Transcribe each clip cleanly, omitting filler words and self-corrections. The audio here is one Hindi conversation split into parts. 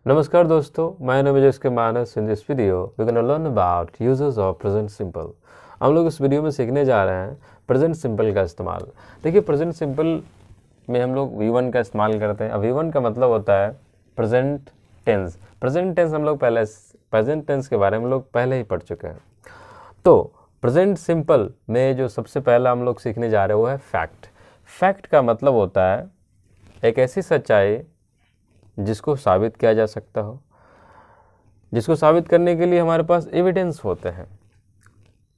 नमस्कार दोस्तों, मैं नवजोश के Manas. In this video we gonna learn about uses of present simple. हम लोग इस वीडियो में सीखने जा रहे हैं प्रेजेंट सिंपल का इस्तेमाल। देखिए, प्रेजेंट सिंपल में हम लोग V1 का इस्तेमाल करते हैं। अब V1 का मतलब होता है प्रेजेंट टेंस। प्रेजेंट टेंस हम लोग प्रेजेंट टेंस के बारे में हम लोग पहले ही पढ़ चुके हैं। तो प्रेजेंट सिंपल में जो सबसे पहला हम लोग सीखने जा रहे हैं वो है फैक्ट। फैक्ट का मतलब होता है एक ऐसी सच्चाई जिसको साबित किया जा सकता हो, जिसको साबित करने के लिए हमारे पास एविडेंस होते हैं।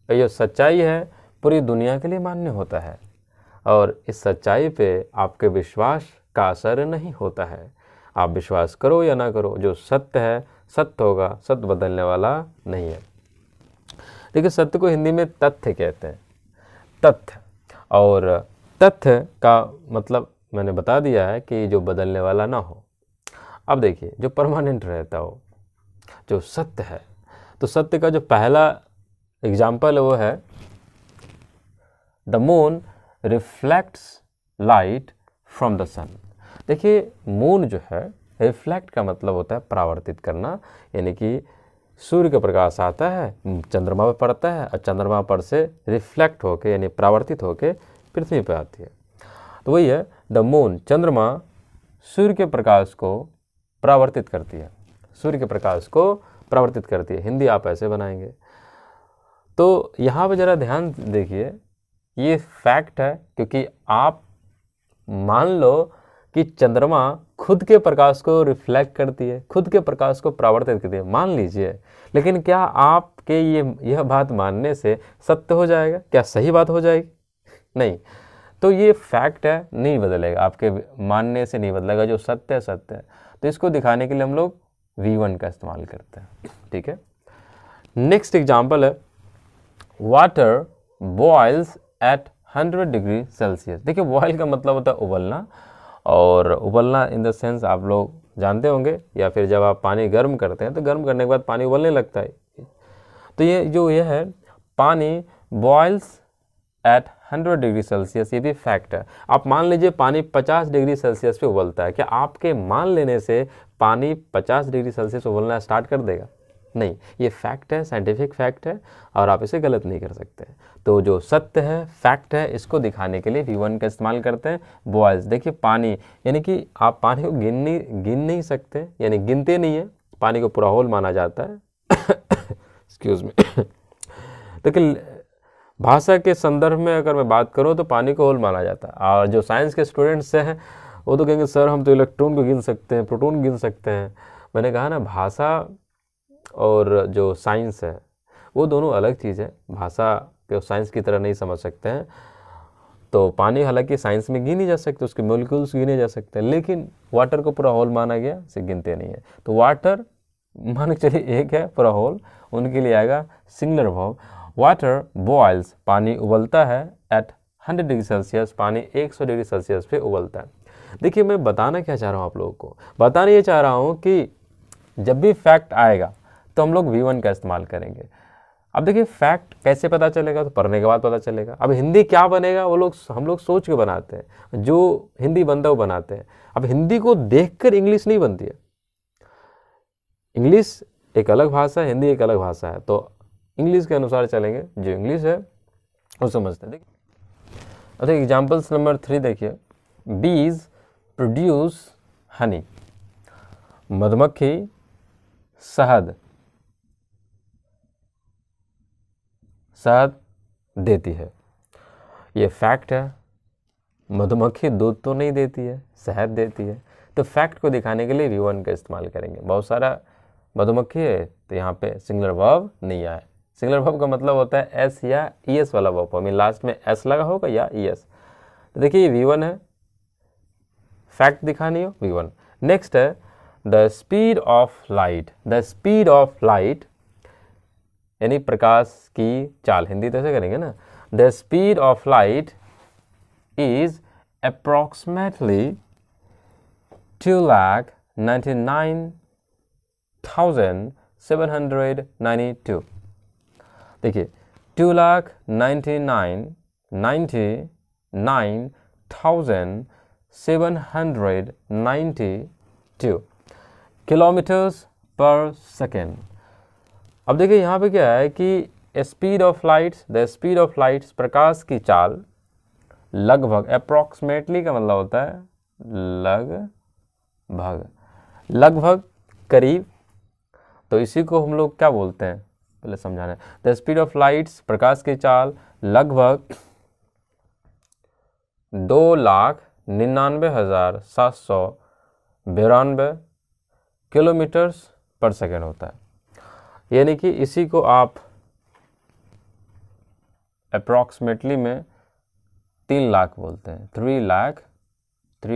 ये सच्चाई है पूरी दुनिया के लिए मान्य होता है और इस सच्चाई पे आपके विश्वास का असर नहीं होता है। आप विश्वास करो या ना करो, जो सत्य है सत्य होगा, सत्य बदलने वाला नहीं है। देखिए, सत्य को हिंदी में तथ्य कहते हैं। तथ्य, और तथ्य का मतलब मैंने बता दिया है कि जो बदलने वाला ना हो। अब देखिए, जो परमानेंट रहता हो, जो सत्य है, तो सत्य का जो पहला एग्जाम्पल है वो है the moon reflects light from the sun. देखिए, मून जो है, रिफ्लेक्ट का मतलब होता है परावर्तित करना, यानी कि सूर्य का प्रकाश आता है, चंद्रमा पर पड़ता है और चंद्रमा पर से रिफ्लेक्ट होके यानी परावर्तित होके पृथ्वी पर आती है। तो वही है, द मून, चंद्रमा सूर्य के प्रकाश को परावर्तित करती है, सूर्य के प्रकाश को परावर्तित करती है। हिंदी आप ऐसे बनाएंगे। तो यहाँ पे ज़रा ध्यान देखिए, ये फैक्ट है क्योंकि आप मान लो कि चंद्रमा खुद के प्रकाश को रिफ्लेक्ट करती है, खुद के प्रकाश को परावर्तित करती है, मान लीजिए। लेकिन क्या आपके यह बात मानने से सत्य हो जाएगा? क्या सही बात हो जाएगी? नहीं। तो ये फैक्ट है, नहीं बदलेगा, आपके मानने से नहीं बदलेगा। जो सत्य है सत्य है। तो इसको दिखाने के लिए हम लोग V1 का इस्तेमाल करते हैं। ठीक है। नेक्स्ट एग्जाम्पल है water boils at 100 degree Celsius. देखिए, बॉयल का मतलब होता है उबलना, और उबलना इन द सेंस आप लोग जानते होंगे, या फिर जब आप पानी गर्म करते हैं तो गर्म करने के बाद पानी उबलने लगता है। तो ये है पानी बॉइल्स एट 100 डिग्री सेल्सियस, ये भी फैक्ट है। आप मान लीजिए पानी 50 डिग्री सेल्सियस पे उबलता है। क्या आपके मान लेने से पानी 50 डिग्री सेल्सियस उबलना स्टार्ट कर देगा? नहीं। ये फैक्ट है, साइंटिफिक फैक्ट है, और आप इसे गलत नहीं कर सकते। तो जो सत्य है, फैक्ट है, इसको दिखाने के लिए V1 का इस्तेमाल करते हैं। बॉयल्स, देखिए पानी, यानी कि आप पानी को गिन नहीं सकते, यानी गिनते नहीं है, पानी को पूरा होल माना जाता है। Excuse me. देखिए, भाषा के संदर्भ में अगर मैं बात करूं तो पानी को होल माना जाता है। और जो साइंस के स्टूडेंट्स हैं वो तो कहेंगे सर हम तो इलेक्ट्रॉन को गिन सकते हैं, प्रोटॉन गिन सकते हैं। मैंने कहा ना, भाषा और जो साइंस है वो दोनों अलग चीज़ है। भाषा को साइंस की तरह नहीं समझ सकते हैं। तो पानी हालांकि साइंस में गिनी जा सकते, उसके मॉलिक्यूल्स गिने जा सकते हैं, लेकिन वाटर को पूरा होल माना गया, इसे गिनते नहीं है। तो वाटर मान के चलिए एक है पूरा होल, उनके लिए आएगा सिंगुलर वर्ब। वाटर बॉइल्स, पानी उबलता है, एट 100 डिग्री सेल्सियस, पानी 100 डिग्री सेल्सियस पे उबलता है। देखिए, मैं बताना क्या चाह रहा हूँ आप लोगों को, बताना ये चाह रहा हूँ कि जब भी फैक्ट आएगा तो हम लोग V1 का इस्तेमाल करेंगे। अब देखिए, फैक्ट कैसे पता चलेगा? तो पढ़ने के बाद पता चलेगा। अब हिंदी क्या बनेगा वो हम लोग सोच के बनाते हैं, जो हिंदी बनता है वो बनाते हैं। अब हिंदी को देखकर इंग्लिश नहीं बनती है। इंग्लिश एक अलग भाषा है, हिंदी एक अलग भाषा है। तो इंग्लिश के अनुसार चलेंगे, जो इंग्लिश है वो समझते हैं। देखिए, एग्जाम्पल्स नंबर 3 देखिए। बीज प्रोड्यूस हनी, मधुमक्खी शहद देती है। ये फैक्ट है। मधुमक्खी दूध तो नहीं देती है, शहद देती है। तो फैक्ट को दिखाने के लिए V1 का इस्तेमाल करेंगे। बहुत सारा मधुमक्खी है तो यहाँ पे सिंगुलर वर्ब नहीं आया। सिंगुलर वर्ब का मतलब होता है एस या ES वाला वर्ब, हमें लास्ट में S लगा होगा या ES। तो देखिए, ये V1 है, फैक्ट दिखानी हो V1। नेक्स्ट है the speed of light. The speed of light यानी प्रकाश की चाल, हिंदी तो ऐसे करेंगे ना। The speed of light is approximately 2,99,792। देखिए, 2,99,792। किलोमीटर्स पर सेकेंड। अब देखिए यहाँ पे क्या है कि speed of lights, the speed of lights, प्रकाश की चाल लगभग, अप्रॉक्सीमेटली का मतलब होता है लगभग, लगभग, करीब। तो इसी को हम लोग क्या बोलते हैं, पहले समझाना है। द स्पीड ऑफ लाइट्स, प्रकाश की चाल लगभग 2,99,792 किलोमीटर्स पर सेकेंड होता है। यानी कि इसी को आप अप्रॉक्सीमेटली में 3 लाख बोलते हैं, 3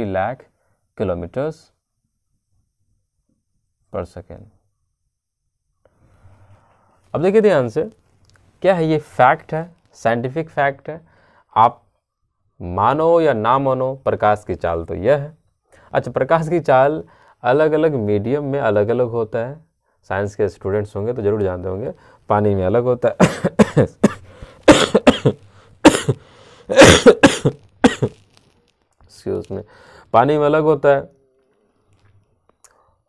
लाख किलोमीटर्स पर सेकेंड। अब देखिए ध्यान से, क्या है ये फैक्ट है, साइंटिफिक फैक्ट है। आप मानो या ना मानो, प्रकाश की चाल तो यह है। अच्छा, प्रकाश की चाल अलग अलग मीडियम में अलग अलग होता है। साइंस के स्टूडेंट्स होंगे तो जरूर जानते होंगे, पानी में अलग होता है एक्सक्यूज में, पानी में अलग होता है,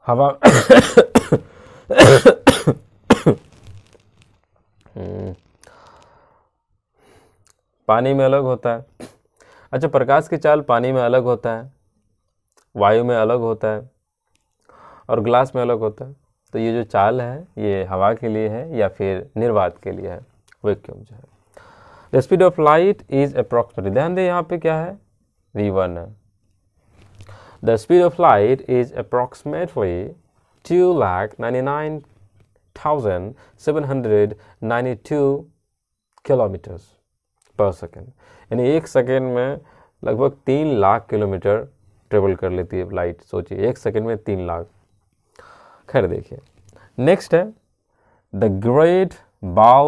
हवा पानी में अलग होता है। अच्छा, प्रकाश की चाल पानी में अलग होता है, वायु में अलग होता है और ग्लास में अलग होता है। तो ये जो चाल है ये हवा के लिए है या फिर निर्वात के लिए है, वैक्यूम जो है। The speed of light is approximately, ध्यान दें यहाँ पे क्या है, v1 है। The speed of light is approximately 2,99,792 kilometres पर सेकेंड। यानी 1 सेकेंड में लगभग 3 लाख किलोमीटर ट्रेवल कर लेती है लाइट। सोचिए 1 सेकेंड में 3 लाख। खैर देखिए, नेक्स्ट है the great wall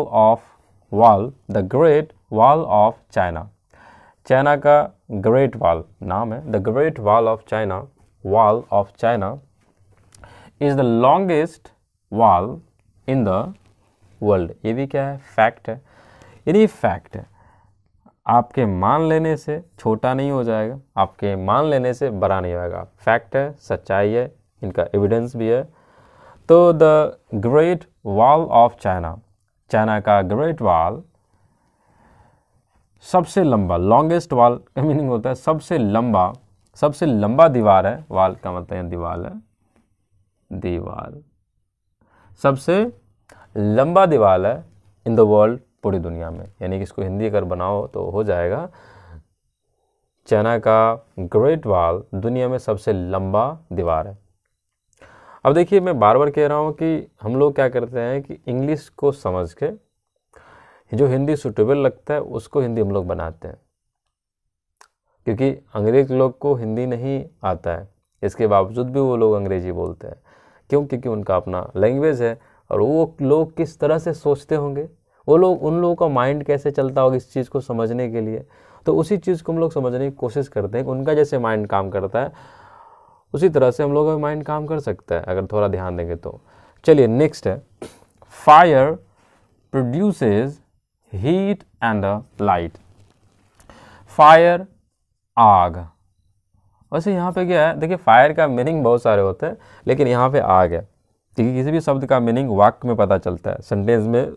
of China. China का ग्रेट वॉल नाम है, the great wall of China is the longest wall in the world. ये भी क्या है, फैक्ट है। यानी फैक्ट है, आपके मान लेने से छोटा नहीं हो जाएगा, आपके मान लेने से बड़ा नहीं होगा। फैक्ट है, सच्चाई है, इनका एविडेंस भी है। तो the great wall of China, China का ग्रेट वॉल सबसे लंबा, लॉन्गेस्ट वॉल का मीनिंग होता है सबसे लंबा दीवार है। वॉल का मतलब दीवार है, दीवार सबसे लंबा दीवार है इन द वर्ल्ड, पूरी दुनिया में। यानी कि इसको हिंदी अगर बनाओ तो हो जाएगा, चाइना का ग्रेट वॉल दुनिया में सबसे लंबा दीवार है। अब देखिए, मैं बार बार कह रहा हूँ कि हम लोग क्या करते हैं कि इंग्लिश को समझ के जो हिंदी सूटेबल लगता है उसको हिंदी हम लोग बनाते हैं, क्योंकि अंग्रेज लोग को हिंदी नहीं आता है, इसके बावजूद भी वो लोग अंग्रेजी बोलते हैं। क्यों? क्योंकि उनका अपना लैंग्वेज है। और वो लोग किस तरह से सोचते होंगे, वो लोग, उन लोगों का माइंड कैसे चलता होगा इस चीज़ को समझने के लिए, तो उसी चीज़ को हम लोग समझने की कोशिश करते हैं। उनका जैसे माइंड काम करता है उसी तरह से हम लोगों का माइंड काम कर सकता है अगर थोड़ा ध्यान देंगे तो। चलिए नेक्स्ट है, fire produces heat and light. Fire, आग। वैसे यहाँ पे क्या है, देखिए फायर का मीनिंग बहुत सारे होते हैं, लेकिन यहाँ पे आग है, क्योंकि किसी भी शब्द का मीनिंग वाक्य में पता चलता है, सेंटेंस में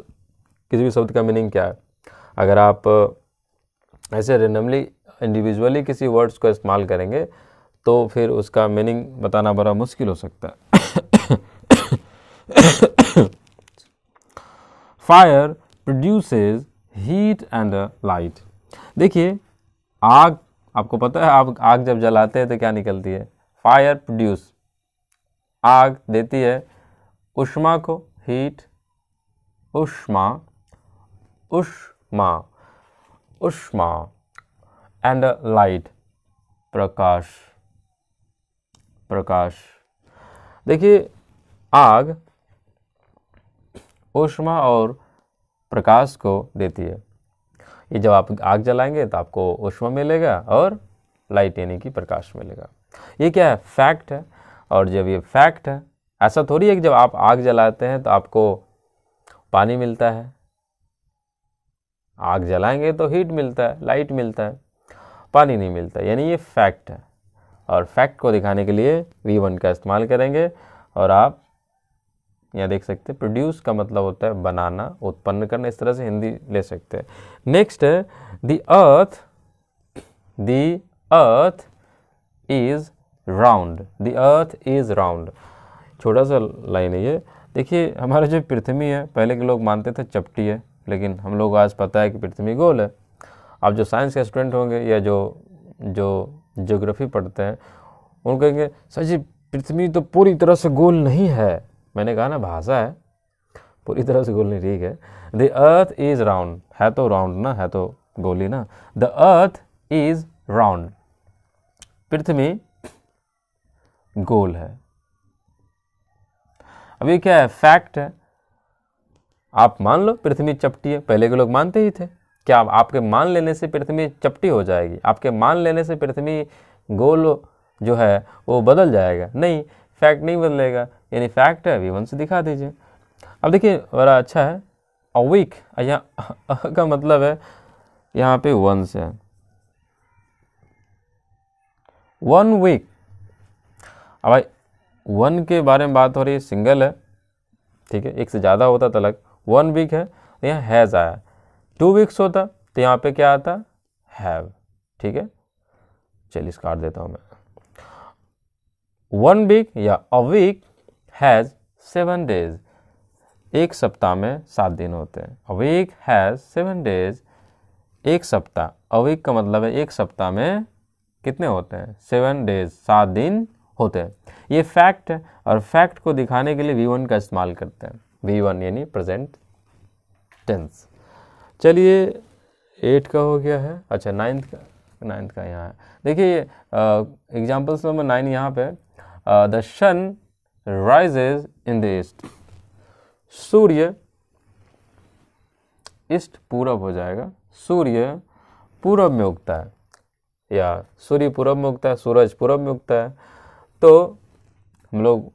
किसी भी शब्द का मीनिंग क्या है। अगर आप ऐसे रेंडमली इंडिविजुअली किसी वर्ड्स को इस्तेमाल करेंगे तो फिर उसका मीनिंग बताना बड़ा मुश्किल हो सकता है। Fire produces heat and light. देखिए आग, आपको पता है आप आग जब जलाते हैं तो क्या निकलती है, फायर प्रोड्यूस, आग देती है ऊष्मा को, हीट, ऊष्मा एंड लाइट, प्रकाश। देखिए आग ऊष्मा और प्रकाश को देती है। ये जब आप आग जलाएंगे तो आपको ऊष्मा मिलेगा और लाइट यानी कि प्रकाश मिलेगा। ये क्या है, फैक्ट है। और जब ये फैक्ट है, ऐसा थोड़ी है कि जब आप आग जलाते हैं तो आपको पानी मिलता है। आग जलाएंगे तो हीट मिलता है, लाइट मिलता है, पानी नहीं मिलता। यानी ये फैक्ट है। और फैक्ट को दिखाने के लिए V1 का इस्तेमाल करेंगे और आप यहाँ देख सकते हैं प्रोड्यूस का मतलब होता है बनाना, उत्पन्न करना, इस तरह से हिंदी ले सकते हैं। नेक्स्ट है the earth is round, the earth is round. छोटा सा लाइन है ये। देखिए हमारा जो पृथ्वी है, पहले के लोग मानते थे चपटी है, लेकिन हम लोग आज पता है कि पृथ्वी गोल है। आप जो साइंस के स्टूडेंट होंगे या जो ज्योग्राफी पढ़ते हैं उनको कहेंगे सर जी पृथ्वी तो पूरी तरह से गोल नहीं है। मैंने कहा ना भाषा है, पूरी तरह से गोल नहीं, ठीक है। द अर्थ इज राउंड, है तो राउंड ना, है तो गोल ही ना। द अर्थ इज राउंड, पृथ्वी गोल है। अभी क्या है, फैक्ट है। आप मान लो पृथ्वी चपटी है, पहले के लोग मानते ही थे। क्या आपके मान लेने से पृथ्वी चपटी हो जाएगी? आपके मान लेने से पृथ्वी गोल जो है वो बदल जाएगा? नहीं, फैक्ट नहीं बदलेगा, यानी फैक्ट है, V1 से दिखा दीजिए। अब देखिए बड़ा अच्छा है, अ वीक, यहाँ का मतलब है यहाँ पे 1 से है, 1 वीक। अब भाई 1 के बारे में बात हो रही है, सिंगल है, ठीक है, एक से ज़्यादा होता तो अलग। 1 वीक है तो यहाँ हैज़ आया, 2 वीक्स होता तो यहाँ पे क्या आता, हैव, ठीक है। चलिए इस काट देता हूँ मैं। 1 वीक या अ वीक हैज़ 7 डेज, एक सप्ताह में 7 दिन होते हैं। अ वीक हैज़ 7 डेज, एक सप्ताह, अ वीक का मतलब है एक सप्ताह में कितने होते हैं, 7 डेज, 7 दिन होते हैं। ये फैक्ट है, और फैक्ट को दिखाने के लिए V1 का इस्तेमाल करते हैं, V1 यानी प्रेजेंट टेंस। चलिए 8 का हो गया है। अच्छा 9th का यहाँ है। देखिए एग्जाम्पल्स नंबर 9 यहाँ पे, the sun rises in the east, सूर्य, ईस्ट पूरब हो जाएगा, सूर्य पूरब में उगता है, या सूर्य पूरब में उगता है, सूरज पूरब में उगता है। तो हम लोग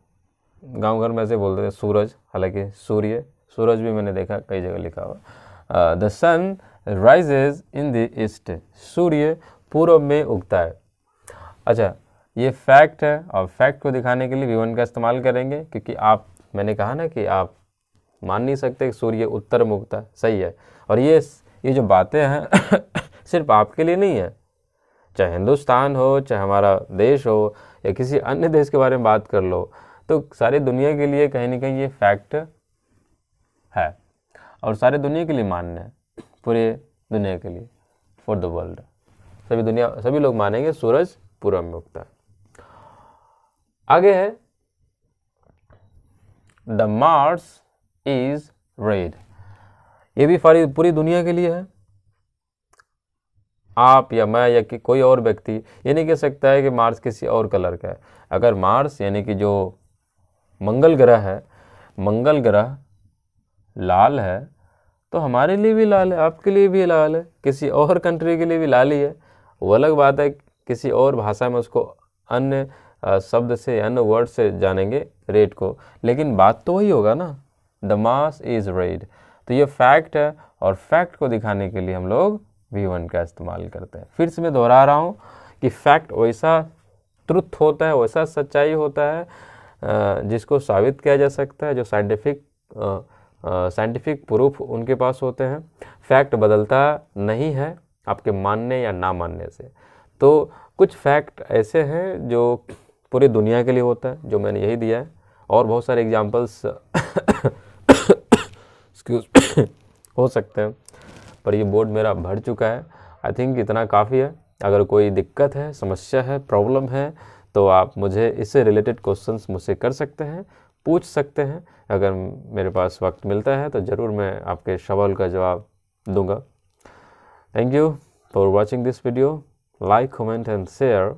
गांव घर में ऐसे बोलते हैं सूरज, हालांकि सूरज भी मैंने देखा कई जगह लिखा हुआ। The sun rises in the east, सूर्य पूरब में उगता है। अच्छा ये फैक्ट है, और फैक्ट को दिखाने के लिए V1 का इस्तेमाल करेंगे, क्योंकि मैंने कहा ना कि आप मान नहीं सकते कि सूर्य उत्तर में उगता है, सही है। और ये जो बातें हैं सिर्फ आपके लिए नहीं है, चाहे हिंदुस्तान हो, चाहे हमारा देश हो, या किसी अन्य देश के बारे में बात कर लो, तो सारी दुनिया के लिए कहीं ना कहीं ये फैक्ट है, और सारे दुनिया के लिए मान्य है, पूरे दुनिया के लिए, फॉर द वर्ल्ड। सभी लोग मानेंगे सूरज पूरब में उगता है। आगे है द मार्स इज रेड, ये भी पूरी दुनिया के लिए है। आप या मैं या कोई और व्यक्ति ये नहीं कह सकता है कि मार्स किसी और कलर का है। अगर मार्स यानी कि जो मंगल ग्रह है, मंगल ग्रह लाल है तो हमारे लिए भी लाल है, आपके लिए भी लाल है, किसी और कंट्री के लिए भी लाल ही है। वो अलग बात है, किसी और भाषा में उसको अन्य शब्द से, अन्य वर्ड से जानेंगे रेड को, लेकिन बात तो वही होगा ना, द मार्स इज रेड। तो ये फैक्ट है, और फैक्ट को दिखाने के लिए हम लोग V1 का इस्तेमाल करते हैं। फिर से मैं दोहरा रहा हूँ कि फैक्ट वैसा ट्रुथ होता है, वैसा सच्चाई होता है जिसको साबित किया जा सकता है, जो साइंटिफिक प्रूफ उनके पास होते हैं। फैक्ट बदलता नहीं है आपके मानने या ना मानने से। तो कुछ फैक्ट ऐसे हैं जो पूरी दुनिया के लिए होता है, जो मैंने यही दिया है, और बहुत सारे एग्जांपल्स हो सकते हैं, पर ये बोर्ड मेरा भर चुका है। आई थिंक इतना काफ़ी है। अगर कोई दिक्कत है, समस्या है, प्रॉब्लम है, तो आप मुझे इससे रिलेटेड क्वेश्चंस मुझसे कर सकते हैं, पूछ सकते हैं। अगर मेरे पास वक्त मिलता है तो ज़रूर मैं आपके सवाल का जवाब दूंगा। Thank you for watching this video. Like, comment and share.